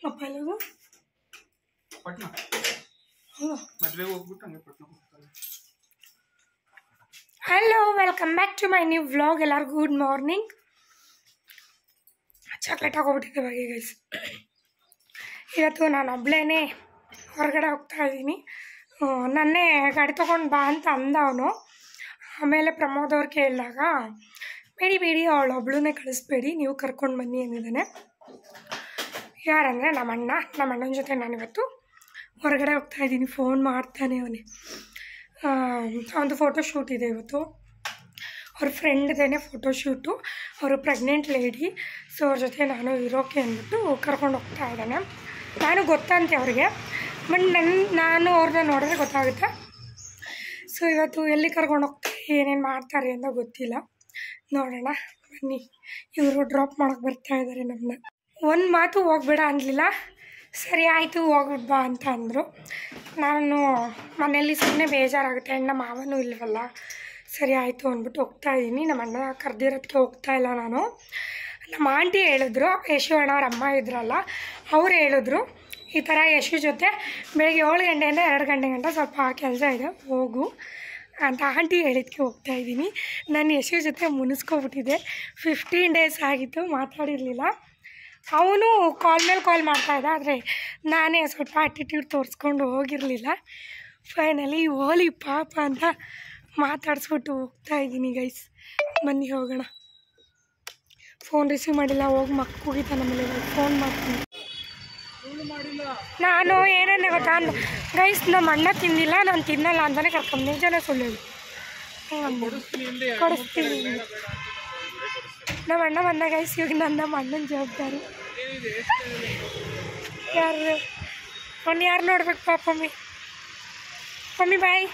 ಅಪ್ಪ ಎಲ್ಲದು ಪಟ್ನಾ ಮದುವೆಗೆ ಹೋಗ್ಬಿಟ್ಟು ಹಂಗೆ ಪಟ್ನಾ ಹೋಗ್ತಾರೆ. Hello, welcome back to my new vlog. ಎಲ್ಲರಿಗೂ ಗುಡ್ ಮಾರ್ನಿಂಗ್. ಚಾಕ್ಲೇಟ್ ಹಾಕೋಬಿಟ್ಟಿದ್ದೆ ಬಗ್ಗೆ ಗೈಸ್. ಇವತ್ತು ನಾನು ಒಬ್ಳೇ ಹೊರಗಡೆ ಹೋಗ್ತಾ ಇದ್ದೀನಿ. ನನ್ನೇ ಗಾಡಿ ತೊಗೊಂಡು ಬಾ ಅಂತ ಅಂದ ಅವನು. ಆಮೇಲೆ ಪ್ರಮೋದ್ ಅವ್ರು ಕೇಳಿದಾಗ ಬೇಡಿ ಅವಳು ಒಬ್ಳನ್ನೇ ಕಳಿಸ್ಬೇಡಿ, ನೀವು ಕರ್ಕೊಂಡು ಬನ್ನಿ ಅಂದಿದ್ದಾನೆ. ಯಾರಂದರೆ ನಮ್ಮ ಅಣ್ಣನ ಜೊತೆ ನಾನಿವತ್ತು ಹೊರಗಡೆ ಹೋಗ್ತಾ ಇದ್ದೀನಿ. ಫೋನ್ ಮಾಡ್ತಾನೆ ಅವನೇ. ಒಂದು ಫೋಟೋಶೂಟ್ ಇದೆ ಇವತ್ತು. ಅವ್ರ ಫ್ರೆಂಡ್ದೇನೆ ಫೋಟೋಶೂಟು. ಅವರು ಪ್ರೆಗ್ನೆಂಟ್ ಲೇಡಿ. ಸೊ ಅವ್ರ ಜೊತೆ ನಾನು ಇರೋಕೆ ಅಂದ್ಬಿಟ್ಟು ಕರ್ಕೊಂಡು ಹೋಗ್ತಾ ಇದ್ದಾನೆ. ನಾನು ಗೊತ್ತಂತೆ ಅವ್ರಿಗೆ, ಬಟ್ ನಾನು ಅವ್ರನ್ನ ನೋಡಿದ್ರೆ ಗೊತ್ತಾಗುತ್ತೆ. ಸೊ ಇವತ್ತು ಎಲ್ಲಿ ಕರ್ಕೊಂಡು ಹೋಗ್ತಾರೆ, ಏನೇನು ಮಾಡ್ತಾರೆ ಅಂತ ಗೊತ್ತಿಲ್ಲ. ನೋಡೋಣ ಬನ್ನಿ. ಇವರು ಡ್ರಾಪ್ ಮಾಡೋಕ್ಕೆ ಬರ್ತಾ ಇದ್ದಾರೆ ನಮ್ಮನ್ನ. ಒಂದು ಮಾತು ಹೋಗ್ಬೇಡ ಅನ್ನಲಿಲ್ಲ. ಸರಿ ಆಯಿತು ಹೋಗ್ಬಿಟ್ಟು ಬಾ ಅಂತ ಅಂದರು. ನಾನು ಮನೆಯಲ್ಲಿ ಸುಮ್ಮನೆ ಬೇಜಾರಾಗುತ್ತೆ, ಅಣ್ಣ ಮಾವನೂ ಇಲ್ವಲ್ಲ. ಸರಿ ಆಯಿತು ಅಂದ್ಬಿಟ್ಟು ಹೋಗ್ತಾ ಇದ್ದೀನಿ. ನಮ್ಮ ಅಣ್ಣ ಕರೆದಿರೋದಕ್ಕೆ ಹೋಗ್ತಾ ಇಲ್ಲ ನಾನು. ನಮ್ಮ ಆಂಟಿ ಹೇಳಿದ್ರು, ಯಶು ಅಣ್ಣ ಅವ್ರ ಅಮ್ಮ ಇದ್ರಲ್ಲ, ಅವ್ರು ಹೇಳಿದ್ರು ಈ ಥರ ಯಶು ಜೊತೆ ಬೆಳಗ್ಗೆ 7 ಗಂಟೆಯಿಂದ 2 ಗಂಟೆ ಗಂಟ ಸ್ವಲ್ಪ ಕೆಲಸ ಇದೆ, ಹೋಗು ಅಂತ ಆಂಟಿ ಹೇಳಿದ್ದಕ್ಕೆ ಹೋಗ್ತಾ ಇದ್ದೀನಿ. ನಾನು ಯಶು ಜೊತೆ ಮುನಿಸ್ಕೊಬಿಟ್ಟಿದ್ದೆ. 15 ಡೇಸ್ ಆಗಿತ್ತು, ಮಾತಾಡಿರಲಿಲ್ಲ. ಅವನು ಕಾಲ್ ಮೇಲೆ ಕಾಲ್ ಮಾಡ್ತಾಯಿದ್ದ, ಆದರೆ ನಾನೇ ಸ್ವಲ್ಪ ಆ್ಯಟಿಟ್ಯೂಡ್ ತೋರಿಸ್ಕೊಂಡು ಹೋಗಿರಲಿಲ್ಲ. ಫೈನಲಿ ಓಲಿ ಪಾಪ ಅಂತ ಮಾತಾಡಿಸ್ಬಿಟ್ಟು ಹೋಗ್ತಾ ಇದ್ದೀನಿ ಗೈಸ್. ಬನ್ನಿ ಹೋಗೋಣ. ಫೋನ್ ರಿಸೀವ್ ಮಾಡಿಲ್ಲ, ಹೋಗಿ ಮಕ್ಕೂಗಿತ ನಮ್ಮಲ್ಲಿ ಫೋನ್ ಮಾಡ್ತೀನಿ. ನಾನು ಏನೇನೆ ಗೊತ್ತಾ ಗೈಸ್, ನಮ್ಮ ಅಣ್ಣ ತಿಂದಿಲ್ಲ, ನಾನು ತಿನ್ನಲ್ಲ ಅಂತಲೇ ಕರ್ಕೊಂಡು ನಿಜನೇ ಸುಳ್ಳು ಕೊಡಿಸ್ತೀನಿ. ನಮ್ಮ ಅಣ್ಣ ಬಂದ ಗೈಸ್. ಇವಾಗ ನಮ್ಮ ಅಣ್ಣನ ಜವಾಬ್ದಾರಿ. ಯಾರು ನೋಡ್ಬೇಕು ಪಾಪ ಮಮ್ಮಿ ಬಾಯ್.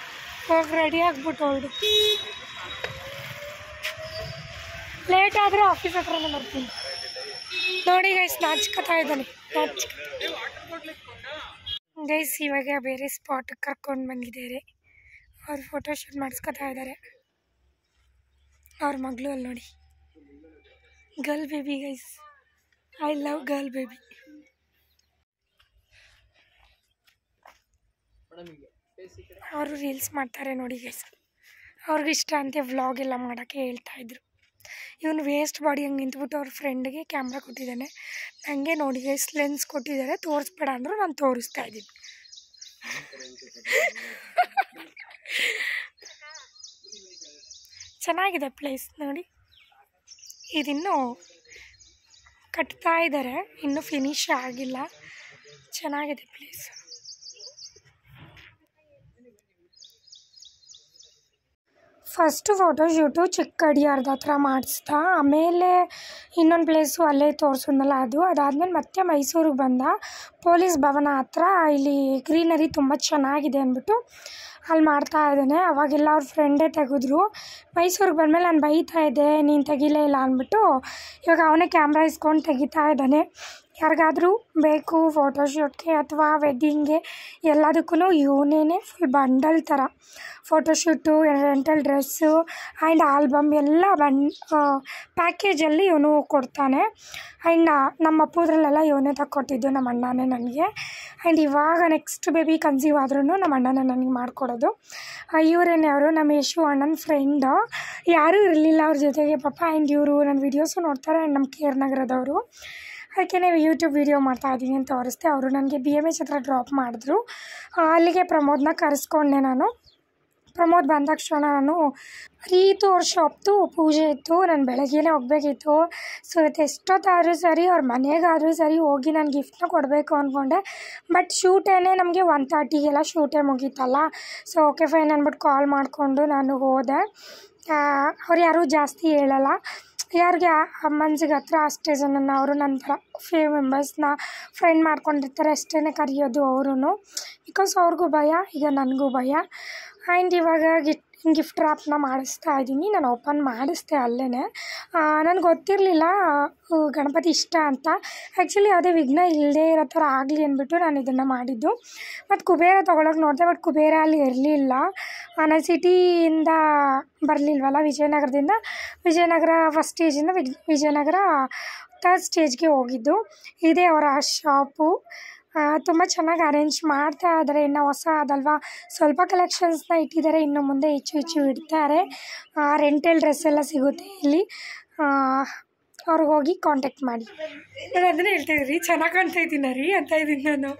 ಹೋಗಿ ರೆಡಿ ಆಗ್ಬಿಟ್ಟು ಹೊರಡು. ಲೇಟ್ ಆದರೆ ಆಫೀಸ್ ಹತ್ರನೇ ಬರ್ತೀನಿ. ನೋಡಿ ಗೈಸ್, ನಾಚ್ಕೊತಾ ಇದ್ದಾನೆ. ಗೈಸ್ ಇವಾಗ ಬೇರೆ ಸ್ಪಾಟಿಗೆ ಕರ್ಕೊಂಡು ಬಂದಿದ್ದಾರೆ. ಅವ್ರು ಫೋಟೋಶೂಟ್ ಮಾಡಿಸ್ಕೊತಾ ಇದ್ದಾರೆ. ಅವ್ರ ಮಗಳು ಅಲ್ಲಿ ನೋಡಿ, girl baby guys. I love girl baby. ಅವರು ರೀಲ್ಸ್ ಮಾಡ್ತಾರೆ ನೋಡಿ ಗೈಸ್. ಅವ್ರಿಗಿಷ್ಟ ಅಂತೆ ವ್ಲಾಗ್ ಎಲ್ಲ ಮಾಡೋಕ್ಕೆ ಹೇಳ್ತಾಯಿದ್ರು. ಇವನು ವೇಸ್ಟ್ ಬಾಡಿ ಹಂಗೆ ನಿಂತ್ಬಿಟ್ಟು ಅವ್ರ ಫ್ರೆಂಡ್ಗೆ ಕ್ಯಾಮ್ರಾ ಕೊಟ್ಟಿದ್ದಾನೆ. ನನಗೆ ನೋಡಿ ಗೈಸ್ ಲೆನ್ಸ್ ಕೊಟ್ಟಿದ್ದಾರೆ, ತೋರಿಸ್ಬೇಡ ಅಂದರು, ನಾನು ತೋರಿಸ್ತಾ ಇದ್ದೀನಿ. ಚೆನ್ನಾಗಿದೆ ಪ್ಲೇಸ್ ನೋಡಿ. ಇದಿನ್ನೂ ಕಟ್ತಾ ಇದ್ದಾರೆ, ಇನ್ನೂ ಫಿನಿಶ್ ಆಗಿಲ್ಲ. ಚೆನ್ನಾಗಿದೆ ಪ್ಲೇಸ್. ಫಸ್ಟು ಫೋಟೋಶೂಟು ಚಿಕ್ಕಡಿಯಾರ್ದ ಹತ್ರ ಮಾಡಿಸ್ದ. ಆಮೇಲೆ ಇನ್ನೊಂದು ಪ್ಲೇಸು ಅಲ್ಲೇ ತೋರಿಸಿದ್ನಲ್ಲ ಅದು. ಅದಾದಮೇಲೆ ಮತ್ತೆ ಮೈಸೂರಿಗೆ ಬಂದ. ಪೊಲೀಸ್ ಭವನ ಹತ್ರ ಇಲ್ಲಿ ಗ್ರೀನರಿ ತುಂಬ ಚೆನ್ನಾಗಿದೆ ಅಂದ್ಬಿಟ್ಟು ಅಲ್ಲಿ ಮಾಡ್ತಾ ಇದ್ದಾನೆ. ಅವಾಗೆಲ್ಲ ಅವ್ರ ಫ್ರೆಂಡೇ ತೆಗೆದ್ರು. ಮೈಸೂರಿಗೆ ಬಂದಮೇಲೆ ನಾನು ಬೈತಾ ಇದ್ದೆ, ನೀನು ತೆಗಿಲೇ ಇಲ್ಲ ಅಂದ್ಬಿಟ್ಟು ಇವಾಗ ಅವನೇ ಕ್ಯಾಮ್ರಾ ಇಸ್ಕೊಂಡು ತೆಗಿತಾ ಇದ್ದಾನೆ. ಯಾರಿಗಾದರೂ ಬೇಕು ಫೋಟೋಶೂಟ್ಗೆ ಅಥವಾ ವೆಡ್ಡಿಂಗ್ಗೆ ಎಲ್ಲದಕ್ಕೂ ಇವನೇ ಫುಲ್ ಬಂಡಲ್ ಥರ photoshoot, rental dress and album ಎಲ್ಲ ಪ್ಯಾಕೇಜಲ್ಲಿ ಇವನು ಕೊಡ್ತಾನೆ. ಆ್ಯಂಡ್ ನಮ್ಮ ಅಪ್ಪದ್ರಲ್ಲೆಲ್ಲ ಇವನೇ ತಗೊಟ್ಟಿದ್ದು, ನಮ್ಮ ಅಣ್ಣನೇ ನನಗೆ. ಆ್ಯಂಡ್ ಇವಾಗ ನೆಕ್ಸ್ಟ್ ಬೇಬಿ ಕನ್ಸೀವ್ ಆದ್ರೂ ನಮ್ಮ ಅಣ್ಣನೇ ನನಗೆ ಮಾಡಿಕೊಡೋದು. ಇವರೇನೇ ಅವರು ನಮ್ಮ ಯಶು ಅಣ್ಣನ ಫ್ರೆಂಡು. ಯಾರೂ ಇರಲಿಲ್ಲ ಅವ್ರ ಜೊತೆಗೆ ಪಾಪ. ಆ್ಯಂಡ್ ಇವರು ನನ್ನ ವೀಡಿಯೋಸು ನೋಡ್ತಾರೆ. ಆ್ಯಂಡ್ ನಮ್ಮ ಕೇರ್ ನಗರದವರು. ಅದಕ್ಕೆ ಯೂಟ್ಯೂಬ್ ವೀಡಿಯೋ ಮಾಡ್ತಾಯಿದ್ದೀನಿ ಅಂತ ತೋರಿಸ್ದೆ. ಅವರು ನನಗೆ BMH ಹತ್ರ ಡ್ರಾಪ್ ಮಾಡಿದ್ರು. ಅಲ್ಲಿಗೆ ಪ್ರಮೋದ್ನ ಕರೆಸ್ಕೊಂಡೆ ನಾನು. ಪ್ರಮೋದ್ ಬಂದ ತಕ್ಷಣ ನಾನು ರೀತು ಅವ್ರ ಶಾಪ್ದು ಪೂಜೆ ಇತ್ತು, ನಾನು ಬೆಳಗ್ಗೆನೇ ಹೋಗಬೇಕಿತ್ತು. ಸೊ ಇವತ್ತು ಎಷ್ಟೊತ್ತಾದರೂ ಸರಿ ಅವ್ರ ಮನೆಗಾದರೂ ಸರಿ ಹೋಗಿ ನಾನು ಗಿಫ್ಟ್ನ ಕೊಡಬೇಕು ಅಂದ್ಕೊಂಡೆ. ಬಟ್ ಶೂಟೇನೆ ನಮಗೆ 1:30ಗೆಲ್ಲ ಶೂಟೇ ಮುಗೀತಲ್ಲ. ಸೊ ಓಕೆ ಫೈನ್ ಅಂದ್ಬಿಟ್ಟು ಕಾಲ್ ಮಾಡಿಕೊಂಡು ನಾನು ಹೋದೆ. ಅವ್ರು ಯಾರೂ ಜಾಸ್ತಿ ಹೇಳಲ್ಲ, ಯಾರಿಗೆ ಮನ್ಸಿಗೆ ಹತ್ರ ಅಷ್ಟೇ ಜನನ ಅವರು ನನ್ನ ಥರ ಫ್ಯೂ ಮೆಂಬರ್ಸ್ನ ಫ್ರೆಂಡ್ ಮಾಡ್ಕೊಂಡಿರ್ತಾರೆ ಅಷ್ಟೇ ಕರೆಯೋದು ಅವರು. ಬಿಕಾಸ್ ಅವ್ರಿಗೂ ಭಯ, ಈಗ ನನಗೂ ಭಯ. ಆ್ಯಂಡ್ ಇವಾಗ ಗಿಫ್ಟ್ ರ್ಯಾಪ್ನ ಮಾಡಿಸ್ತಾ ಇದ್ದೀನಿ. ನಾನು ಓಪನ್ ಮಾಡಿಸ್ದೆ ಅಲ್ಲೇ. ನನಗೆ ಗೊತ್ತಿರಲಿಲ್ಲ ಗಣಪತಿ ಇಷ್ಟ ಅಂತ. ಆ್ಯಕ್ಚುಲಿ ಯಾವುದೇ ವಿಘ್ನ ಇಲ್ಲದೇ ಇರೋ ಥರ ಆಗಲಿ ಅಂದ್ಬಿಟ್ಟು ನಾನು ಇದನ್ನು ಮಾಡಿದ್ದು. ಮತ್ತು ಕುಬೇರ ತೊಗೊಳಕ್ಕೆ ನೋಡಿದೆ, ಬಟ್ ಕುಬೇರ ಅಲ್ಲಿ ಇರಲಿಲ್ಲ. ನಾನು ಸಿಟಿಯಿಂದ ಬರಲಿಲ್ವಲ್ಲ, ವಿಜಯನಗರ ಫಸ್ಟ್ ಸ್ಟೇಜಿಂದ ವಿಜಯನಗರ 3rd ಸ್ಟೇಜ್ಗೆ ಹೋಗಿದ್ದು. ಇದೇ ಅವರ ಶಾಪು. ತುಂಬ ಚೆನ್ನಾಗಿ ಅರೇಂಜ್ ಮಾಡ್ತಾ ಇದ್ದಾರೆ. ಇನ್ನು ಹೊಸ ಅದಲ್ವಾ, ಸ್ವಲ್ಪ ಕಲೆಕ್ಷನ್ಸ್ನ ಇಟ್ಟಿದ್ದಾರೆ. ಇನ್ನು ಮುಂದೆ ಹೆಚ್ಚು ಇಡ್ತಾರೆ. ರೆಂಟಲ್ ಡ್ರೆಸ್ ಎಲ್ಲ ಸಿಗುತ್ತೆ ಇಲ್ಲಿ. ಅವ್ರಿಗೆ ಹೋಗಿ ಕಾಂಟ್ಯಾಕ್ಟ್ ಮಾಡಿ. ನಾನು ಅದನ್ನೇ ಹೇಳ್ತಾಯಿದ್ರಿ, ಚೆನ್ನಾಗಿ ಕಾಣ್ತಾ ಇದ್ದೀನಿ ರೀ ಅಂತ ಇದ್ದೀನಿ ನಾನು.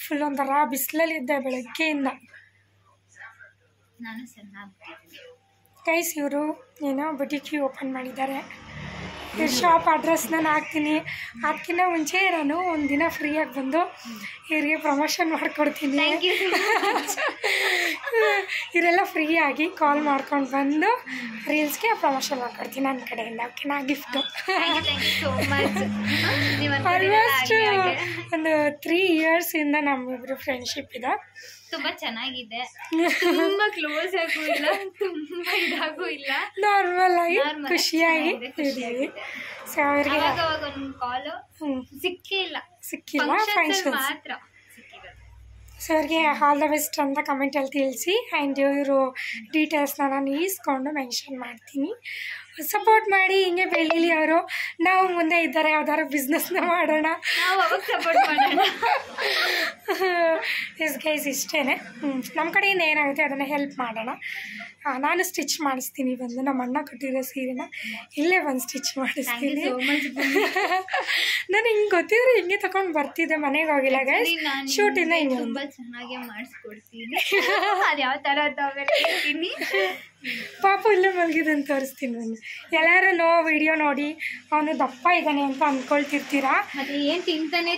ಫುಲ್ ಒಂಥರ ಬಿಸಿಲಲ್ಲಿದ್ದೆ ಬೆಳಗ್ಗೆಯಿಂದ. ಗೈಸ್, ಇವರು ಏನೋ ಬುಟಿಕ್ ಓಪನ್ ಮಾಡಿದ್ದಾರೆ. ಶಾಪ್ ಅಡ್ರೆಸ್ ನಾನು ಹಾಕ್ತೀನಿ. ಅದಕ್ಕಿಂತ ಮುಂಚೆ ನಾನು ಒಂದಿನ ಫ್ರೀಯಾಗಿ ಬಂದು ಇವರಿಗೆ ಪ್ರಮೋಷನ್ ಮಾಡಿಕೊಡ್ತೀನಿ. ಇವರೆಲ್ಲ ಫ್ರೀಯಾಗಿ ಕಾಲ್ ಮಾಡ್ಕೊಂಡು ಬಂದು ರೀಲ್ಸ್ಗೆ ಪ್ರಮೋಷನ್ ಮಾಡ್ಕೊಡ್ತೀನಿ ನನ್ನ ಕಡೆಯಿಂದ. ಓಕೆನಾ? ಗಿಫ್ಟು ಆಲ್ಮೋಸ್ಟ್ ಒಂದು 3 ಇಯರ್ಸಿಂದ ನಮ್ಮಿಬ್ರು ಫ್ರೆಂಡ್ಶಿಪ್ ಇದೆ. ತುಂಬಾ ಚೆನ್ನಾಗಿದೆ. ತುಂಬಾ ಕ್ಲೋಸ್ ಆಗೂ ಇಲ್ಲ, ತುಂಬಾ ಇದಾಗೂ ಇಲ್ಲ, ನಾರ್ಮಲ್ ಆಗಿ ಖುಷಿಯಾಗಿ ಇದ್ದೀವಿ. ಸೊ ಅವರಿಗೆ ಒಂದು ಕಾಲು ಸಿಕ್ಕಿಲ್ಲ ಫಂಕ್ಷನ್ಸ್ ಮಾತ್ರ. ಸೊ ಅವ್ರಿಗೆ ಆಲ್ ದ ಬೆಸ್ಟ್ ಅಂತ ಕಮೆಂಟಲ್ಲಿ ತಿಳಿಸಿ. ಆ್ಯಂಡ್ ಇವರು ಡೀಟೇಲ್ಸ್ನ ನಾನು ಈಸ್ಕೊಂಡು ಮೆನ್ಷನ್ ಮಾಡ್ತೀನಿ. ಸಪೋರ್ಟ್ ಮಾಡಿ, ಹಿಂಗೆ ಬೆಳೀಲಿ ಅವರು. ನಾವು ಮುಂದೆ ಇದ್ದಾರೆ, ಯಾವ್ದಾದ್ರು ಬಿಸ್ನೆಸ್ನ ಮಾಡೋಣ. ನಾವು ಅವಾಗ ಸಪೋರ್ಟ್ ಮಾಡೋಣ. ಎಸ್ ಗೈಸ್, ಇಷ್ಟೇ. ನಮ್ಮ ಕಡೆಯಿಂದ ಏನಾಗುತ್ತೆ ಅದನ್ನು ಹೆಲ್ಪ್ ಮಾಡೋಣ. ನಾನು ಸ್ಟಿಚ್ ಮಾಡಿಸ್ತೀನಿ ಬಂದು. ನಮ್ಮ ಅಣ್ಣ ಕೊಟ್ಟಿರೋ ಸೀರೆನ ಇಲ್ಲೇ ಬಂದು ಸ್ಟಿಚ್ ಮಾಡಿಸ್ತೀನಿ. ನಾನು ಹಿಂಗೆ ಗೊತ್ತಿದ್ರೆ ಹಿಂಗೆ ತಗೊಂಡು ಬರ್ತಿದ್ದೆ, ಮನೆಗೆ ಹೋಗಿಲ್ಲ ಗೈಸ್. ಶೂಟಿಂದ ಹಿಂಗೆ ತುಂಬ ಚೆನ್ನಾಗೇ ಮಾಡಿಸ್ಕೊಡ್ತೀನಿ. ಅದು ಯಾವ ಥರ ಹೇಳ್ತೀನಿ. ಪಾಪ ಇಲ್ಲೇ ಮಲಗಿದಂತ ತೋರಿಸ್ತೀನಿ ನಾನು. ಎಲ್ಲರೂ ವಿಡಿಯೋ ನೋಡಿ ಅವನು ದಪ್ಪ ಇದ್ದಾನೆ ಅಂತ ಅಂದ್ಕೊಳ್ತಿರ್ತೀರಾ. ಮತ್ತೆ ಏನು ತಿಂತಾನೆ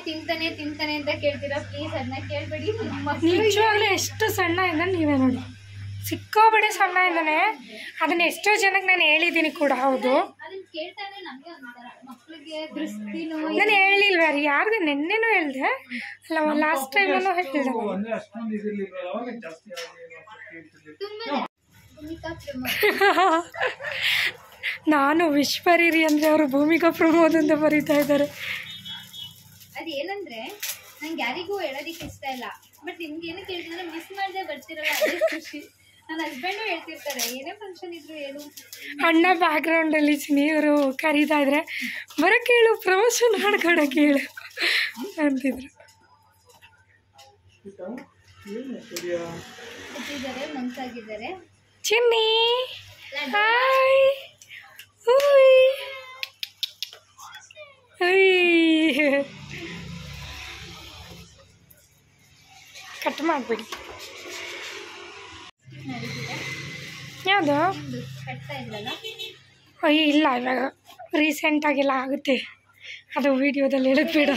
ಅಂತ ಕೇಳ್ತೀರಾ. ಪ್ಲೀಸ್ ಅದನ್ನ ಕೇಳಬೇಡಿ. ನಿಜವಾಗ್ಲೂ ಎಷ್ಟು ಸಣ್ಣ ಇದ್ದಾನೆ ನೀವೇ ನೋಡಿ, ಸಿಕ್ಕಾಬಡೆ ಸಣ್ಣ ಇದ್ದಾನೆ. ಅದನ್ನ ಎಷ್ಟೋ ಜನಕ್ಕೆ ನಾನು ಹೇಳಿದ್ದೀನಿ ಕೂಡ. ಹೌದು, ನಾನು ಹೇಳಿಲ್ವ ರೀ ಯಾರಿಗೂ? ನೆನ್ನೆನೂ ಹೇಳಿದೆ ಅಲ್ಲ, ಲಾಸ್ಟ್ ಟೈಮನ್ನು ಹೇಳಿದೆ. ನಾನು ವಿಶ್ವರೀರಿ ಅಂದರೆ ಅವರು ಭೂಮಿಕಾ ಪ್ರಮೋದ್ ಅಂತ ಬರೀತಾ ಇದ್ದಾರೆ. ಅದೇನಂದ್ರೆ ನಂಗೆ ಯಾರಿಗೂ ಹೇಳೋದಿಕ್ಕೆ ಇಷ್ಟ ಇಲ್ಲ. ಬಟ್ ನಿಮ್ಗೆ ಏನಕ್ಕೆ ಹೇಳ್ತಿದ್ರೆ ಮಿಸ್ ಮಾಡದೆ ಬರ್ತಿರಲ್ಲ, ಅದೇ ಖುಷಿ. ನನ್ನ ಹಸ್ಬೆಂಡು ಹೇಳ್ತಿರ್ತಾರೆ, ಏನೇ ಫಂಕ್ಷನ್ ಇದ್ರು ಹೇಳು. ಅಣ್ಣ ಬ್ಯಾಕ್ಗ್ರೌಂಡಲ್ಲಿ ಇವರು ಕರೀತಾ ಇದ್ರೆ ಬರೋಕ್ಕೆ ಹೇಳು, ಪ್ರಮೋಷನ್ ಮಾಡ್ಕೊಡೋಕೆ ಹೇಳು ಅಂತಿದ್ರು. ಮನ್ಸಾಗಿದ್ದಾರೆ. ಚಿನ್ನಿ ಹಾಯ್. ಕಟ್ ಮಾಡಿಬಿಡಿ. ಯಾವುದು? ಅಯ್ಯೋ ಇಲ್ಲ, ಇವಾಗ ರೀಸೆಂಟಾಗೆಲ್ಲ ಆಗುತ್ತೆ ಅದು. ವಿಡಿಯೋದಲ್ಲಿ ಹೇಳೋದು ಬೇಡ.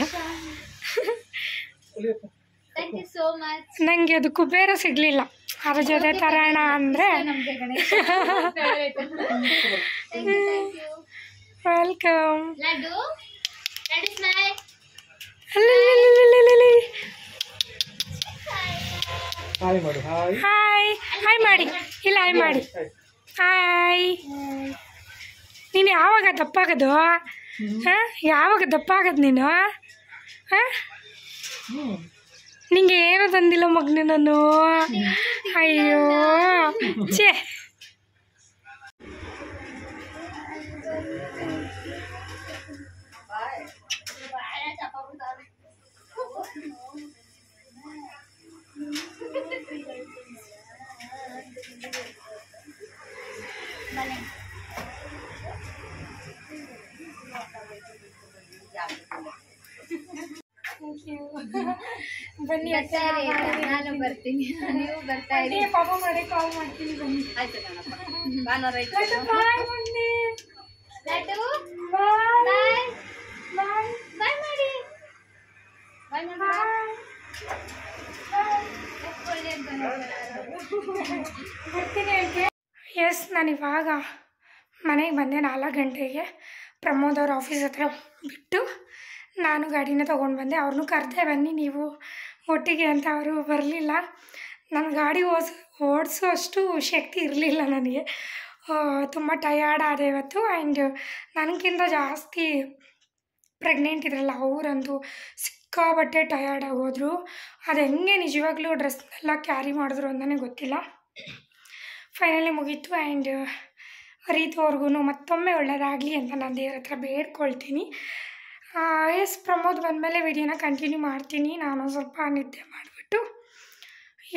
ನನಗೆ ಅದು ಕುಬೇರ ಸಿಗಲಿಲ್ಲ, ಅದ್ರ ಜೊತೆ ತರೋಣ ಅಂದರೆ. ವೆಲ್ಕಮ್. ಹಾಯ್ ಹಾಯ್ ಮಾಡಿ. ಇಲ್ಲ ಹಾಯ್ ಮಾಡಿ. ಹಾಯ್. ನೀನು ಯಾವಾಗ ದಪ್ಪಾಗೋದು? ಹಾಂ, ಯಾವಾಗ ದಪ್ಪಾಗೋದು ನೀನು? ಹಾಂ, ನಿಂಗೆ ಏನೂ ತಂದಿಲ್ಲ ಮಗನೇ ನಾನು. ಅಯ್ಯೋ ಛೇ. ಬನ್ನಿ, ನಾನು ಬರ್ತೀನಿ, ನೀವು ಬರ್ತಾ ಇರಿ. ಪಾಪ ಮಾಡಿ ಕಾಲ್ ಮಾಡ್ತೀನಿ. ಬನ್ನಿ. ಆಯ್ತು ಭಾನುವಾರ ಬಾಯ್ ಬನ್ನಿ. ಲಡ್ಡು ಬಾಯ್ ಬಾಯ್ ಬಾಯ್ ಮಾಡಿ. ಬಾಯ್ ಬರ್ತೀನಿ. ಎಸ್, ನಾನು ಇವಾಗ ಮನೆಗೆ ಬಂದೆ 4 ಗಂಟೆಗೆ. ಪ್ರಮೋದ್ ಅವ್ರ ಆಫೀಸ್ ಹತ್ರ ಬಿಟ್ಟು ನಾನು ಗಾಡಿನ ತೊಗೊಂಡು ಬಂದೆ. ಅವ್ರನ್ನೂ ಕರೆದೆ, ಬನ್ನಿ ನೀವು ಒಟ್ಟಿಗೆ ಅಂತ. ಅವರು ಬರಲಿಲ್ಲ. ನಾನು ಗಾಡಿ ಓಡಿಸೋ ಅಷ್ಟು ಶಕ್ತಿ ಇರಲಿಲ್ಲ ನನಗೆ. ತುಂಬ ಟಯರ್ಡ್ ಆದೆ ಇವತ್ತು. ಆ್ಯಂಡ್ ನನಗಿಂತ ಜಾಸ್ತಿ ಪ್ರೆಗ್ನೆಂಟ್ ಇದ್ರಲ್ಲ ಅವರಂತೂ ಸಿಕ್ಕಾಬಟ್ಟೆ ಟಯರ್ಡ್ ಆಗೋದ್ರು. ಅದು ಹೆಂಗೆ ನಿಜವಾಗ್ಲೂ ಡ್ರೆಸ್ನೆಲ್ಲ ಕ್ಯಾರಿ ಮಾಡಿದ್ರು ಅಂತಲೇ ಗೊತ್ತಿಲ್ಲ. ಫೈನಲಿ ಮುಗೀತು. ಆ್ಯಂಡ್ ರೀತು ಅವ್ರಿಗೂ ಮತ್ತೊಮ್ಮೆ ಒಳ್ಳೆಯದಾಗಲಿ ಅಂತ ನಾನು ದೇವ್ರ ಹತ್ರ ಬೇಡ್ಕೊಳ್ತೀನಿ. ಎಸ್ ಪ್ರಮೋದ್ ಬಂದಮೇಲೆ ವಿಡಿಯೋನ ಕಂಟಿನ್ಯೂ ಮಾಡ್ತೀನಿ. ನಾನು ಸ್ವಲ್ಪ ನಿದ್ದೆ ಮಾಡಿಬಿಟ್ಟು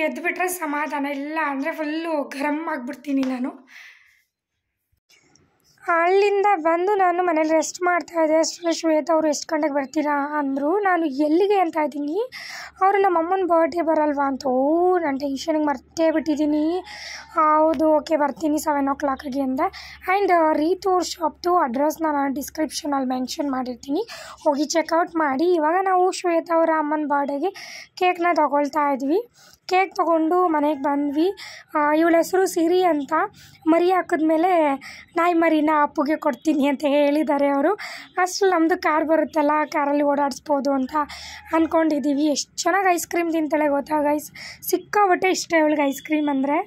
ಎದ್ದುಬಿಟ್ರೆ ಸಮಾಧಾನ, ಇಲ್ಲ ಅಂದರೆ ಫುಲ್ಲು ಗರಮ್ ಆಗಿಬಿಡ್ತೀನಿ ನಾನು. ಅಲ್ಲಿಂದ ಬಂದು ನಾನು ಮನೇಲಿ ರೆಸ್ಟ್ ಮಾಡ್ತಾಯಿದ್ದೆ. ಅಷ್ಟರಲ್ಲಿ ಶ್ವೇತಾ ಅವರು ಎಷ್ಟು ಗಂಟೆಗೆ ಬರ್ತೀರಾ ಅಂದರು. ನಾನು ಎಲ್ಲಿಗೆ ಅಂತ ಇದ್ದೀನಿ, ಅವರು ನಮ್ಮ ಅಮ್ಮನ ಬರ್ಡೇ ಬರಲ್ವಾ ಅಂತ. ನಾನು ಟೆನ್ಷನಿಗೆ ಮರ್ತೇ ಬಿಟ್ಟಿದ್ದೀನಿ. ಹೌದು ಓಕೆ ಬರ್ತೀನಿ 7 o'clock ಅಂದೆ. ಆ್ಯಂಡ್ ರೀತು ಅವ್ರ ಶಾಪ್ದು ಅಡ್ರೆಸ್ನ ನಾನು ಡಿಸ್ಕ್ರಿಪ್ಷನಲ್ಲಿ ಮೆನ್ಷನ್ ಮಾಡಿರ್ತೀನಿ, ಹೋಗಿ ಚೆಕ್ಔಟ್ ಮಾಡಿ. ಇವಾಗ ನಾವು ಶ್ವೇತಾ ಅವರ ಅಮ್ಮನ ಬರ್ಡೇಗೆ ಕೇಕ್ನ ತೊಗೊಳ್ತಾ ಇದ್ವಿ. ಕೇಕ್ ತೊಗೊಂಡು ಮನೆಗೆ ಬಂದ್ವಿ. ಇವಳ ಹೆಸರು ಸಿರಿ ಅಂತ. ಮರಿ ಹಾಕಿದ್ಮೇಲೆ ನಾಯಿ ಮರಿನ ಅಪ್ಪುಗೆ ಕೊಡ್ತೀನಿ ಅಂತ ಹೇಳಿದ್ದಾರೆ ಅವರು. ಅಷ್ಟರಲ್ಲಿ ನಮ್ಮದು ಕಾರ್ ಬರುತ್ತಲ್ಲ, ಕಾರಲ್ಲಿ ಓಡಾಡಿಸ್ಬೋದು ಅಂತ ಅಂದ್ಕೊಂಡಿದ್ದೀವಿ. ಎಷ್ಟು ಚೆನ್ನಾಗಿ ಐಸ್ ಕ್ರೀಮ್ ತಿಂತಾಳೆ ಗೊತ್ತಾ ಗೈಸ್, ಸಿಕ್ಕಾಬಟ್ಟೆ ಇಷ್ಟ ಇವಳಿಗೆ ಐಸ್ ಕ್ರೀಮ್ ಅಂದರೆ.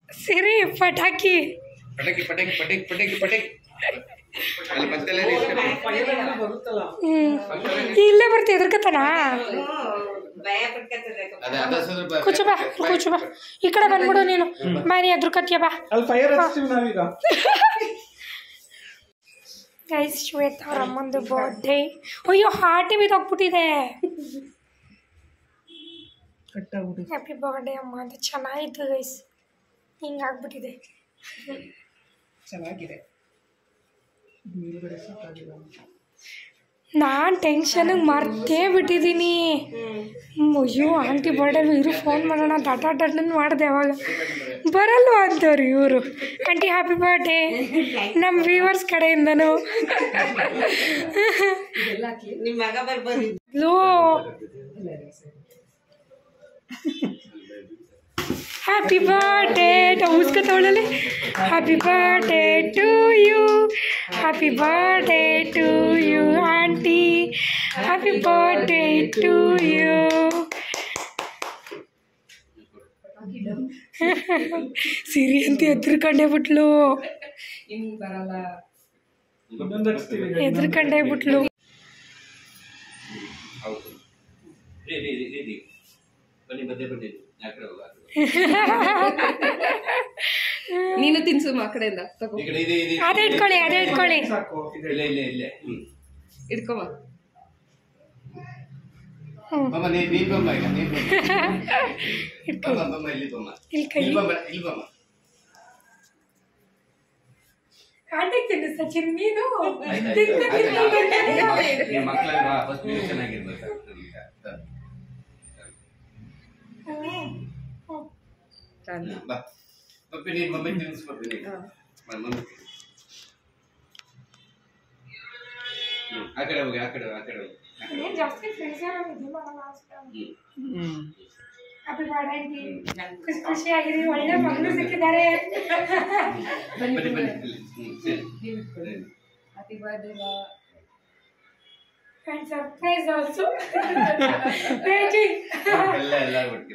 ಸಿರಿ ಪಟಾಕಿ ಇಲ್ಲೇ ಬರ್ತೀವಿ ಎದುರ್ಕತಾನಾ? ಕೂಚು ಬಾ ಈ ಕಡೆ ಬಂದ್ಬಿಡು ನೀನು. ಬಾರಿ ಎದುರ್ಕತ್ತೀಯ ಬಾ. ಗೈಸ್ ಶ್ವೇತಾ ಅವ್ರ ಅಮ್ಮಂದು ಬರ್ಡೇ. ಅಯ್ಯೋ ಹಾರ್ಟಿ ಬಿದ್ದೋಗ್ಬಿಟ್ಟಿದೆ. ಹ್ಯಾಪಿ ಬರ್ಡೇ ಅಮ್ಮ ಅಂತ ಚೆನ್ನಾಗಿತ್ತು ಗೈಸ್, ಹಿಂಗಾಗ್ಬಿಟ್ಟಿದೆ. ಚೆನ್ನಾಗಿದೆ. ನಾನು ಟೆನ್ಷನಿಗೆ ಮರ್ತೇ ಬಿಟ್ಟಿದ್ದೀನಿ. ಅಯ್ಯೋ ಆಂಟಿ ಬರ್ಡೇಲು ಇವರು ಫೋನ್ ಮಾಡೋಣ ಡಾಟನ್ ಮಾಡಿದೆ. ಅವಾಗ ಬರಲ್ವ ಅಂತವ್ರು ಇವರು. ಆಂಟಿ ಹ್ಯಾಪಿ ಬರ್ಡೇ ನಮ್ಮ ವ್ಯೂವರ್ಸ್ ಕಡೆಯಿಂದನೂ. ಹ್ಯಾಪಿ ಬರ್ಡೇ ಉಸ್ಕೊತವಳಲ್ಲಿ. Happy birthday to you, happy birthday to you aunty, happy birthday to you. Siri ಅಂತ ಎದ್ರುಕೊಂಡೇ ಬಿಟ್ಲು, ಎದ್ರುಕೊಂಡೇ ಬಿಟ್ಲು. ನೀನು ತಿನ್ಸು ಆ ಕಡೆಯಿಂದ ಅದೇ ಇಟ್ಕೊಳ್ಳಿ ಇಟ್ಕೊಮ್ಮ. ಆಂಟಿಗೆ ತಿನ್ನಿಸ್ತಾ ಚಿನ್ ನೀನು ಜಾಸ್ತಿ ಖುಷಿಯಾಗಿರಿ. ಒಳ್ಳೆ ಮಗಳು ಸಿಕ್ಕಿದ್ದಾರೆ. Surprise also.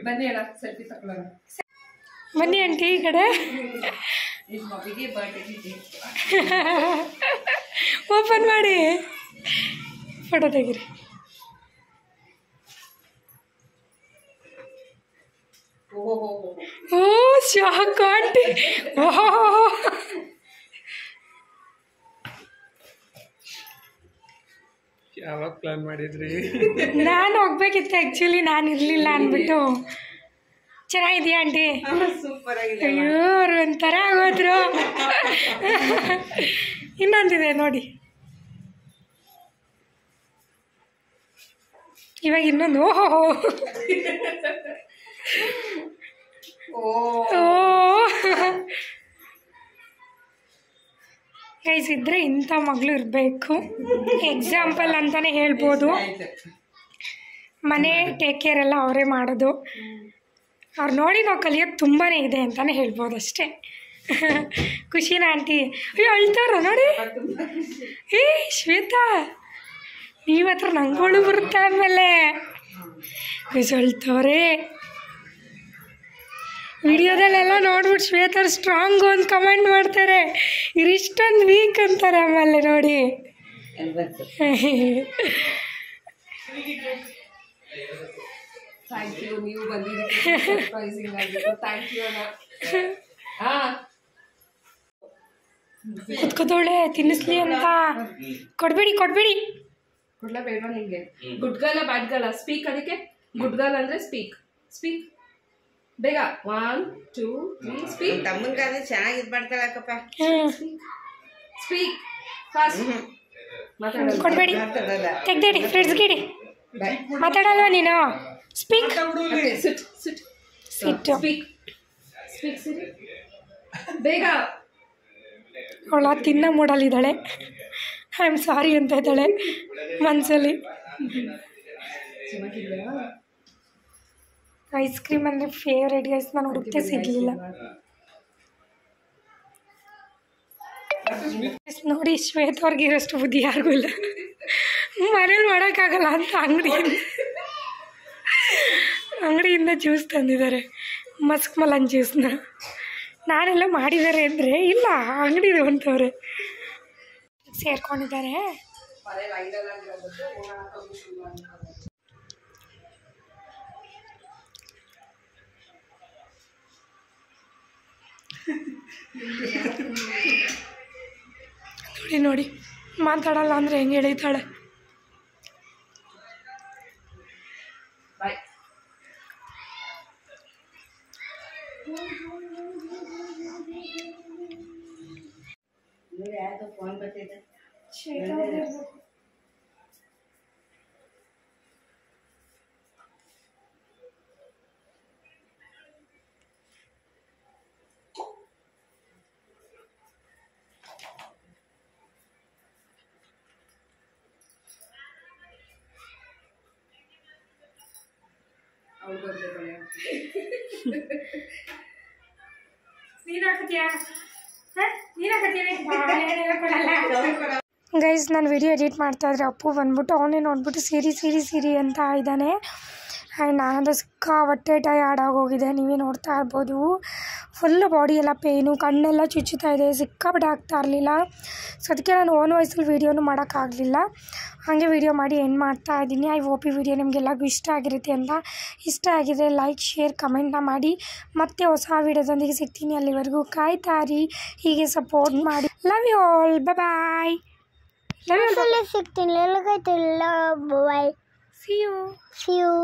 ಬನ್ನಿ ಅಣ್ಣ ಸೆಲ್ಫಿ ತಗೊಳ್ಳೋಣ. ಬನ್ನಿ ಆಂಟಿ ಈ ಕಡೆ. ಓಪನ್ ಮಾಡಿ ಫೋಟೋ ತೆಗೀರಿ. ಓ ಶಾಕ್ ಆಂಟಿ. ಯಾವಾಗ ಪ್ಲಾನ್ ಮಾಡಿದ್ರಿ? ನಾನು ಹೋಗ್ಬೇಕಿತ್ತು ಆ್ಯಕ್ಚುಲಿ, ನಾನು ಇರಲಿಲ್ಲ ಅಂದ್ಬಿಟ್ಟು. ಚೆನ್ನಾಗಿದೆಯಾ ಆಂಟಿ? ಸೂಪರ್ ಆಗಿದೆ. ಅಯ್ಯೋ ಅವ್ರು ಒಂಥರ ಆಗೋದ್ರು. ಇನ್ನೊಂದಿದೆ ನೋಡಿ, ಇವಾಗ ಇನ್ನೊಂದು. ಗೈಸ್ ಇದ್ರೆ ಇಂಥ ಮಗಳು ಇರಬೇಕು, ಎಕ್ಸಾಂಪಲ್ ಅಂತಲೇ ಹೇಳ್ಬೋದು. ಮನೆ ಟೇಕ್ ಕೇರ್ ಎಲ್ಲ ಅವರೇ ಮಾಡೋದು. ಅವ್ರು ನೋಡಿ ನಾವು ಕಲಿಯೋಕ್ಕೆ ತುಂಬಾ ಇದೆ ಅಂತಲೇ ಹೇಳ್ಬೋದು ಅಷ್ಟೇ. ಖುಷಿನ ಆಂಟಿ? ಅಯ್ಯೋ ಅಳ್ತಾರ ನೋಡಿ. ಏ ಶ್ವೇತಾ ನೀವು ಹತ್ರ ನಂಗೋಳು ಬರುತ್ತೆ ಆಮೇಲೆ. ಅಳ್ತವ್ರೆ ವಿಡಿಯೋದಲ್ಲೆಲ್ಲ ನೋಡ್ಬಿಟ್ಟು ಶ್ವೇತರ್ ಸ್ಟ್ರಾಂಗು ಅಂತ ಕಮೆಂಟ್ ಮಾಡ್ತಾರೆ, ಇರಿಷ್ಟೊಂದು ವೀಕ್ ಅಂತಾರೆ ಆಮೇಲೆ ನೋಡಿ. ಥ್ಯಾಂಕ್ ಯು, ನೀವು ಬಂದಿದ್ದಕ್ಕೆ ಸರ್ಪ್ರೈಸಿಂಗ್ ಆಗಿತ್ತು. ಥ್ಯಾಂಕ್ ಯು ಅಣ್ಣ. ಕುತ್ಕೋತವಳೆ ತಿನ್ನಿಸ್ಲಿ ಅಂತ. ಕೊಡ್ಬೇಡಿ ಕೊಡ್ಲೇಬೇಡ್ವಾ ನಿಂಗೆ? ಗುಡ್ ಗರ್ಲ ಬ್ಯಾಡ್ ಗರ್ಲ? ಸ್ಪೀಕ್. ಅದಕ್ಕೆ ಗುಡ್ ಗರ್ಲ್ ಅಂದ್ರೆ ಸ್ಪೀಕ್. ಸ್ಪೀಕ್ ಬೇಗ. 1 2 3 ಸ್ಪೀಕ್. ತಮ್ಮನ್ಗಾದ್ರೆ ಚೆನ್ನಾಗಿದ್ ಮಾಡ್ತಾಳಕ್ಕಪ್ಪ. Speak fast. ಮಾತಾಡಲ್ಲ. ಕೊಡಬೇಡಿ, ತೆಗ್ದೇಡಿ ಫ್ರಿಡ್ಜ್ಗಿಡಿ. ಮಾತಾಡಲ್ವಾ ನೀನು? ಸ್ಪೀಕ್. ಸಿಟ್ ಸಿಟ್ ಸಿಟ್ಟು. ಸ್ಪೀಕ್ ಸ್ಪೀಕ್ ಸಿಟ್ ಬೇಗ. ಅವಳ ತಿನ್ನೋ ಮೂಡಲ್ಲಿದ್ದಾಳೆ. ಐ ಆಮ್ ಸಾರಿ ಅಂತ ಇದ್ದಾಳೆ ಮನಸ್ಸಲ್ಲಿ. ಐಸ್ ಕ್ರೀಮ್ ಅಂದರೆ ಫೇವ್ರೇಟ್ ಗೈಸ್. ನಾನು ಹುಡುಕ್ತೆ ಸಿಗಲಿಲ್ಲ. ನೋಡಿ ಶ್ವೇತ ಅವ್ರಿಗೆ ಇರೋಷ್ಟು ಬುದ್ಧಿ ಯಾರಿಗೂ ಇಲ್ಲ. ಮನೇಲಿ ಮಾಡೋಕ್ಕಾಗಲ್ಲ ಅಂತ ಅಂಗಡಿಯಿಂದ ಜ್ಯೂಸ್ ತಂದಿದ್ದಾರೆ, ಮಸ್ಕ್ ಮಲನ್ ಜ್ಯೂಸ್ನ. ನಾನೆಲ್ಲ ಮಾಡಿದ್ದಾರೆ ಅಂದರೆ ಇಲ್ಲ ಅಂಗಡಿದು ಅಂತವ್ರೆ ಸೇರ್ಕೊಂಡಿದ್ದಾರೆ. ನೋಡಿ ನೋಡಿ ಮಾತಾಡಲ್ಲ ಅಂದರೆ ಹೆಂಗೆ ಎಳೀತಾಳೆ. ಫೋನ್ ಬರ್ತಿದೆ. ಗೈಸ್ ನಾನು ವಿಡಿಯೋ ಎಡಿಟ್ ಮಾಡ್ತಾಯಿದ್ರೆ ಅಪ್ಪು ಬಂದ್ಬಿಟ್ಟು ಅವನೇ ನೋಡ್ಬಿಟ್ಟು ಸಿರಿ ಅಂತ ಇದ್ದಾನೆ. ಆ್ಯಂಡ್ ನಾನಂದ್ರೆ ಸಿಕ್ಕಾಪಟ್ಟೆ ಟಯರ್ಡ್ ಆಗೋಗಿದೆ. ನೀವೇ ನೋಡ್ತಾ ಇರ್ಬೋದು. ಫುಲ್ಲು ಬಾಡಿ ಎಲ್ಲ ಪೇಯ್ನು, ಕಣ್ಣೆಲ್ಲ ಚುಚ್ಚುತ್ತಾ ಇದೆ, ಸಿಕ್ಕಾಪಟ್ಟೆ ಆಗ್ತಾ ಇರಲಿಲ್ಲ. ಸೊ ಅದಕ್ಕೆ ನಾನು ಓನ್ ವಾಯ್ಸಲ್ಲಿ ವೀಡಿಯೋನು ಮಾಡೋಕ್ಕಾಗಲಿಲ್ಲ. ಹಾಗೆ ವೀಡಿಯೋ ಮಾಡಿ ಎಂಡ್ ಮಾಡ್ತಾ ಇದ್ದೀನಿ. ಐ ಹೋಪ್ ಈ ವಿಡಿಯೋ ನಿಮಗೆಲ್ಲರಿಗೂ ಇಷ್ಟ ಆಗಿರುತ್ತೆ ಅಂತ. ಇಷ್ಟ ಆಗಿದ್ರೆ ಲೈಕ್ ಶೇರ್ ಕಮೆಂಟ್ನ ಮಾಡಿ. ಮತ್ತೆ ಹೊಸ ವೀಡಿಯೋದೊಂದಿಗೆ ಸಿಗ್ತೀನಿ. ಅಲ್ಲಿವರೆಗೂ ಕಾಯ್ತಾರಿ, ಹೀಗೆ ಸಪೋರ್ಟ್ ಮಾಡಿ. Love you all. Bye. Love you. ಸಿಗ್ತೀನಿ. ಬಾಯ್. See you.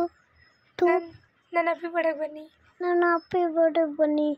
ನನ್ನ ನನ್ನ ಹ್ಯಾಪಿ ಬರ್ಡೇಗೆ ಬನ್ನಿ. ನನ್ನ ಹ್ಯಾಪಿ ಬರ್ಡೇ ಬನ್ನಿ.